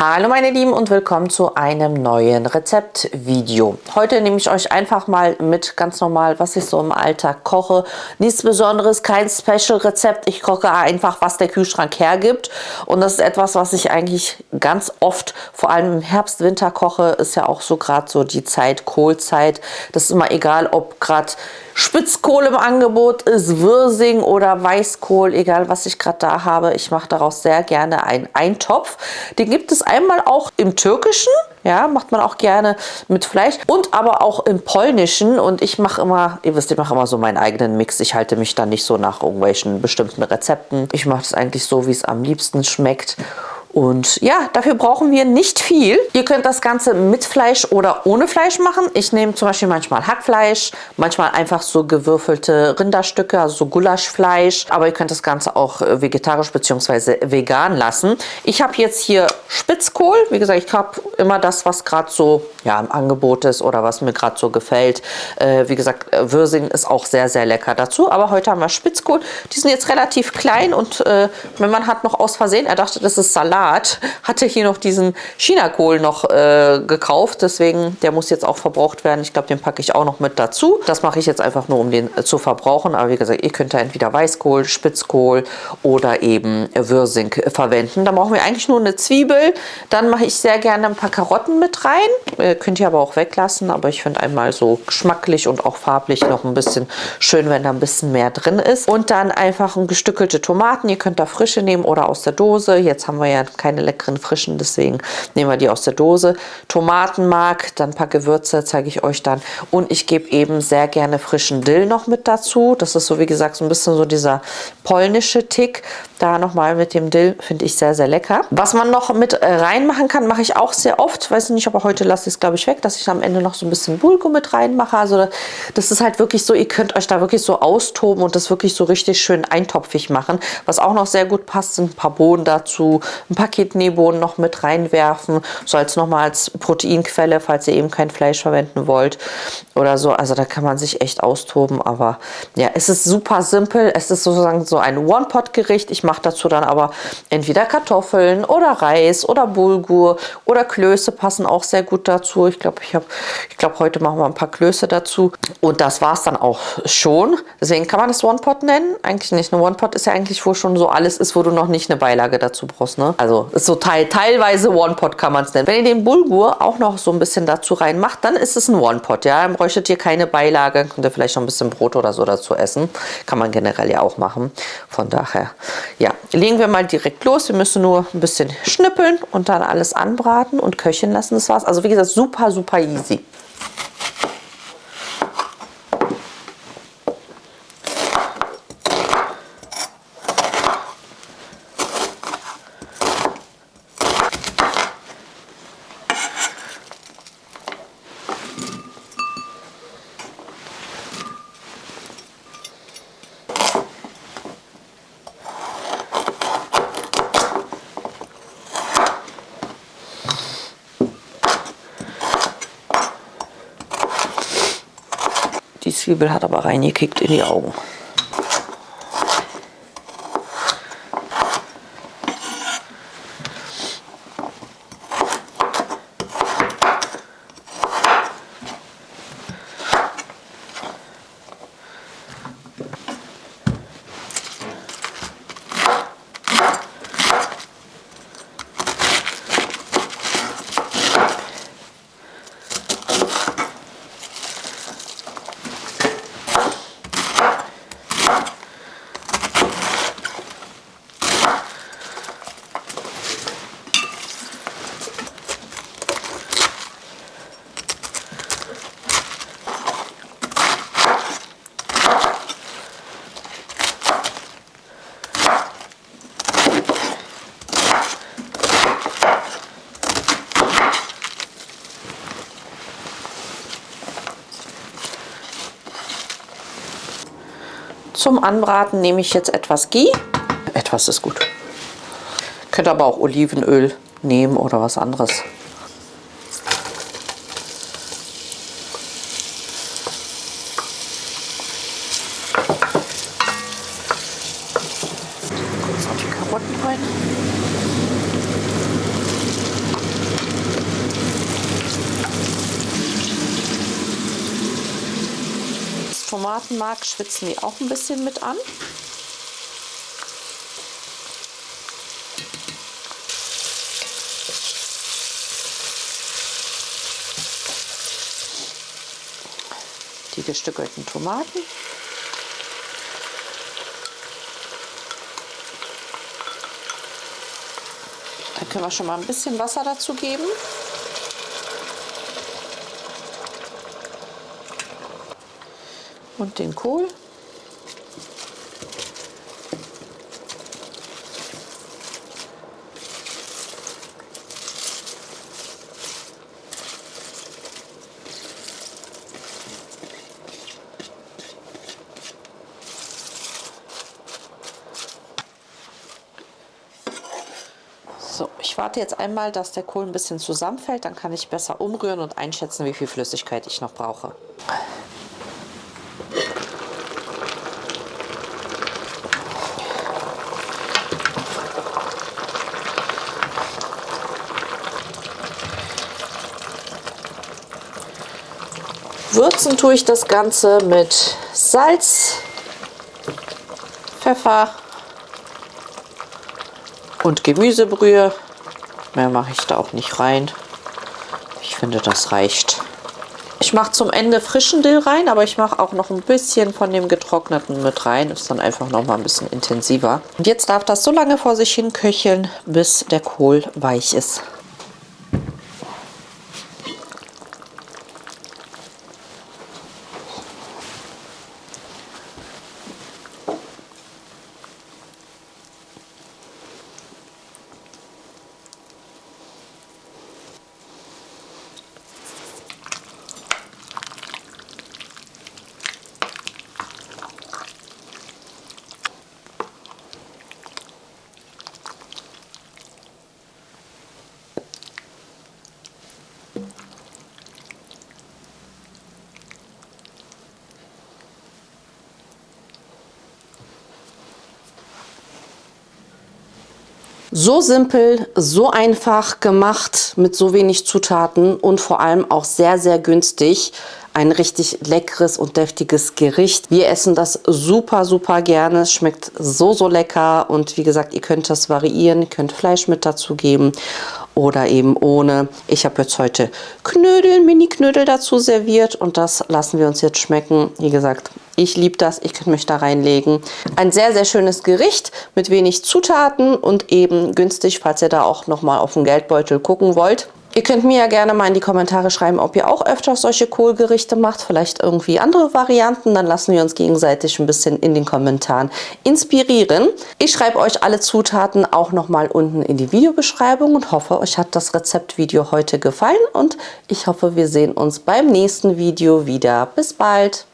Hallo meine Lieben und willkommen zu einem neuen Rezeptvideo. Heute nehme ich euch einfach mal mit, ganz normal, was ich so im Alltag koche. Nichts Besonderes, kein Special-Rezept. Ich koche einfach, was der Kühlschrank hergibt. Und das ist etwas, was ich eigentlich ganz oft, vor allem im Herbst, Winter koche. Ist ja auch so gerade so die Zeit, Kohlzeit. Das ist immer egal, ob gerade Spitzkohl im Angebot ist, Wirsing oder Weißkohl, egal was ich gerade da habe. Ich mache daraus sehr gerne einen Eintopf. Den gibt es einmal auch im Türkischen, ja, macht man auch gerne mit Fleisch und aber auch im Polnischen. Und ich mache immer, ihr wisst, ich mache immer so meinen eigenen Mix. Ich halte mich da nicht so nach irgendwelchen bestimmten Rezepten. Ich mache es eigentlich so, wie es am liebsten schmeckt. Und ja, dafür brauchen wir nicht viel. Ihr könnt das Ganze mit Fleisch oder ohne Fleisch machen. Ich nehme zum Beispiel manchmal Hackfleisch, manchmal einfach so gewürfelte Rinderstücke, also so Gulaschfleisch. Aber ihr könnt das Ganze auch vegetarisch bzw. vegan lassen. Ich habe jetzt hier Spitzkohl. Wie gesagt, ich habe immer das, was gerade so ja, im Angebot ist oder was mir gerade so gefällt. Wie gesagt, Wirsing ist auch sehr, sehr lecker dazu. Aber heute haben wir Spitzkohl. Die sind jetzt relativ klein und mein Mann hat noch aus Versehen, er dachte, das ist Salat, hatte hier noch diesen Chinakohl noch gekauft. Deswegen, der muss jetzt auch verbraucht werden. Ich glaube, den packe ich auch noch mit dazu. Das mache ich jetzt einfach nur, um den zu verbrauchen. Aber wie gesagt, ihr könnt da entweder Weißkohl, Spitzkohl oder eben Wirsing verwenden. Da brauchen wir eigentlich nur eine Zwiebel. Dann mache ich sehr gerne ein paar Karotten mit rein. Könnt ihr aber auch weglassen. Aber ich finde einmal so geschmacklich und auch farblich noch ein bisschen schön, wenn da ein bisschen mehr drin ist. Und dann einfach gestückelte Tomaten. Ihr könnt da frische nehmen oder aus der Dose. Jetzt haben wir ja keine leckeren frischen, deswegen nehmen wir die aus der Dose. Tomatenmark, dann ein paar Gewürze, zeige ich euch dann. Und ich gebe eben sehr gerne frischen Dill noch mit dazu. Das ist so, wie gesagt, so ein bisschen so dieser polnische Tick. Da nochmal mit dem Dill, finde ich sehr, sehr lecker. Was man noch mit reinmachen kann, mache ich auch sehr oft. Weiß nicht, aber heute lasse ich es, glaube ich, weg, dass ich am Ende noch so ein bisschen Bulgur mit reinmache. Also das ist halt wirklich so, ihr könnt euch da wirklich so austoben und das wirklich so richtig schön eintopfig machen. Was auch noch sehr gut passt, sind ein paar Bohnen dazu, ein paar Kidneybohnen noch mit reinwerfen, so als nochmal als Proteinquelle, falls ihr eben kein Fleisch verwenden wollt oder so. Also da kann man sich echt austoben, aber ja, es ist super simpel. Es ist sozusagen so ein One-Pot-Gericht. Ich mache dazu dann aber entweder Kartoffeln oder Reis oder Bulgur oder Klöße passen auch sehr gut dazu. Ich glaube, heute machen wir ein paar Klöße dazu und das war es dann auch schon. Deswegen kann man das One-Pot nennen. Eigentlich nicht. Eine One-Pot ist ja eigentlich, wo schon so alles ist, wo du noch nicht eine Beilage dazu brauchst. Ne? Also ist so teilweise One-Pot kann man es nennen. Wenn ihr den Bulgur auch noch so ein bisschen dazu reinmacht, dann ist es ein One-Pot. Ja? Dann bräuchtet ihr keine Beilage. Könnt ihr vielleicht noch ein bisschen Brot oder so dazu essen. Kann man generell ja auch machen. Von daher, ja, legen wir mal direkt los. Wir müssen nur ein bisschen schnippeln und dann alles anbraten und köcheln lassen. Das war's. Also wie gesagt, super, super easy. Die Zwiebel hat aber reingekickt in die Augen. Zum Anbraten nehme ich jetzt etwas Ghee. Etwas ist gut. Könnt aber auch Olivenöl nehmen oder was anderes. Kurz noch die Karotten rein. Tomatenmark schwitzen die auch ein bisschen mit an. Die gestückelten Tomaten. Dann können wir schon mal ein bisschen Wasser dazu geben. Und den Kohl. So, ich warte jetzt einmal, dass der Kohl ein bisschen zusammenfällt, dann kann ich besser umrühren und einschätzen, wie viel Flüssigkeit ich noch brauche. Würzen tue ich das Ganze mit Salz, Pfeffer und Gemüsebrühe. Mehr mache ich da auch nicht rein. Ich finde, das reicht. Ich mache zum Ende frischen Dill rein, aber ich mache auch noch ein bisschen von dem getrockneten mit rein. Ist dann einfach noch mal ein bisschen intensiver. Und jetzt darf das so lange vor sich hin köcheln, bis der Kohl weich ist. So simpel, so einfach gemacht, mit so wenig Zutaten und vor allem auch sehr, sehr günstig. Ein richtig leckeres und deftiges Gericht. Wir essen das super, super gerne. Es schmeckt so, so lecker. Und wie gesagt, ihr könnt das variieren. Ihr könnt Fleisch mit dazu geben oder eben ohne. Ich habe jetzt heute Knödel, Mini-Knödel dazu serviert. Und das lassen wir uns jetzt schmecken. Wie gesagt, ich liebe das. Ich könnte mich da reinlegen. Ein sehr, sehr schönes Gericht mit wenig Zutaten und eben günstig, falls ihr da auch nochmal auf den Geldbeutel gucken wollt. Ihr könnt mir ja gerne mal in die Kommentare schreiben, ob ihr auch öfter solche Kohlgerichte macht, vielleicht irgendwie andere Varianten. Dann lassen wir uns gegenseitig ein bisschen in den Kommentaren inspirieren. Ich schreibe euch alle Zutaten auch nochmal unten in die Videobeschreibung und hoffe, euch hat das Rezeptvideo heute gefallen und ich hoffe, wir sehen uns beim nächsten Video wieder. Bis bald!